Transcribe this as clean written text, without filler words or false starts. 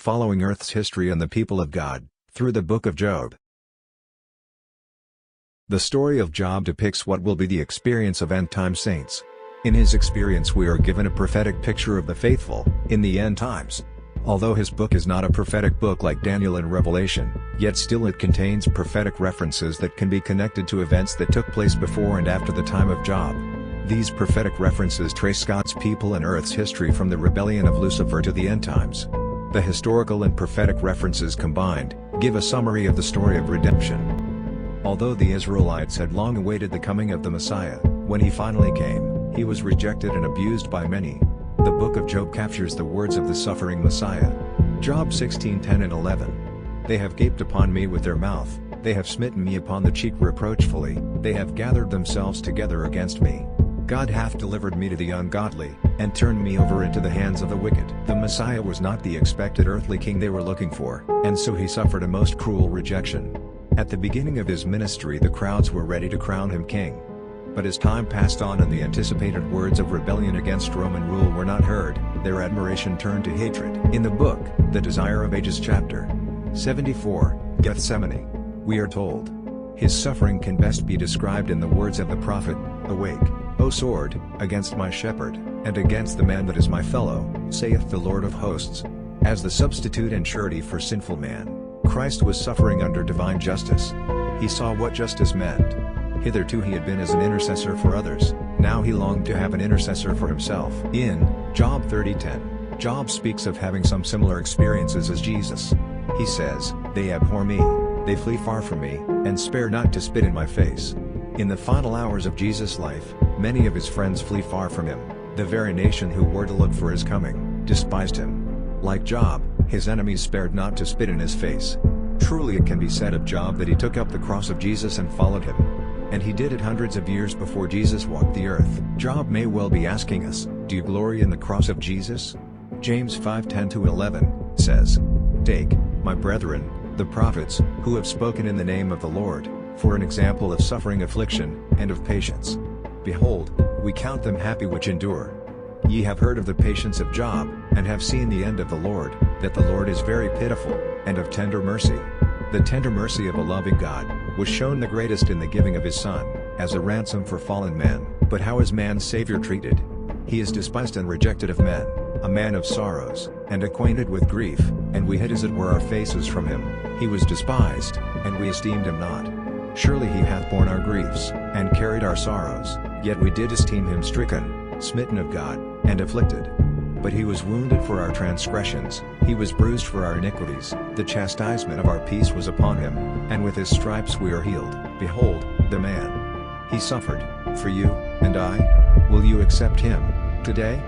following Earth's history and the people of God, through the book of Job. The story of Job depicts what will be the experience of end-time saints. In his experience we are given a prophetic picture of the faithful, in the end times. Although his book is not a prophetic book like Daniel and Revelation, yet still it contains prophetic references that can be connected to events that took place before and after the time of Job. These prophetic references trace God's people and Earth's history from the rebellion of Lucifer to the end times. The historical and prophetic references combined, give a summary of the story of redemption. Although the Israelites had long awaited the coming of the Messiah, when he finally came, he was rejected and abused by many. The book of Job captures the words of the suffering Messiah. Job 16:10 and 11. They have gaped upon me with their mouth, they have smitten me upon the cheek reproachfully, they have gathered themselves together against me. God hath delivered me to the ungodly, and turned me over into the hands of the wicked. The Messiah was not the expected earthly king they were looking for, and so he suffered a most cruel rejection. At the beginning of his ministry the crowds were ready to crown him king. But as time passed on and the anticipated words of rebellion against Roman rule were not heard, their admiration turned to hatred. In the book, The Desire of Ages chapter 74, Gethsemane, we are told, his suffering can best be described in the words of the prophet, "Awake, O sword, against my shepherd, and against the man that is my fellow, saith the Lord of hosts." As the substitute and surety for sinful man, Christ was suffering under divine justice. He saw what justice meant. Hitherto he had been as an intercessor for others, now he longed to have an intercessor for himself. In Job 30:10, Job speaks of having some similar experiences as Jesus. He says, "They abhor me, they flee far from me, and spare not to spit in my face." In the final hours of Jesus' life, many of his friends flee far from him. The very nation who were to look for his coming, despised him. Like Job, his enemies spared not to spit in his face. Truly it can be said of Job that he took up the cross of Jesus and followed him. And he did it hundreds of years before Jesus walked the earth. Job may well be asking us, do you glory in the cross of Jesus? James 5:10-11, says, "Take, my brethren, the prophets, who have spoken in the name of the Lord, for an example of suffering affliction, and of patience. Behold, we count them happy which endure. Ye have heard of the patience of Job, and have seen the end of the Lord, that the Lord is very pitiful, and of tender mercy." The tender mercy of a loving God was shown the greatest in the giving of his Son, as a ransom for fallen man. But how is man's Savior treated? He is despised and rejected of men, a man of sorrows, and acquainted with grief, and we hid as it were our faces from him. He was despised, and we esteemed him not. Surely he hath borne our griefs, and carried our sorrows, yet we did esteem him stricken, smitten of God, and afflicted. But he was wounded for our transgressions, he was bruised for our iniquities, the chastisement of our peace was upon him, and with his stripes we are healed. Behold, the man. He suffered, for you, and I. Will you accept him, today?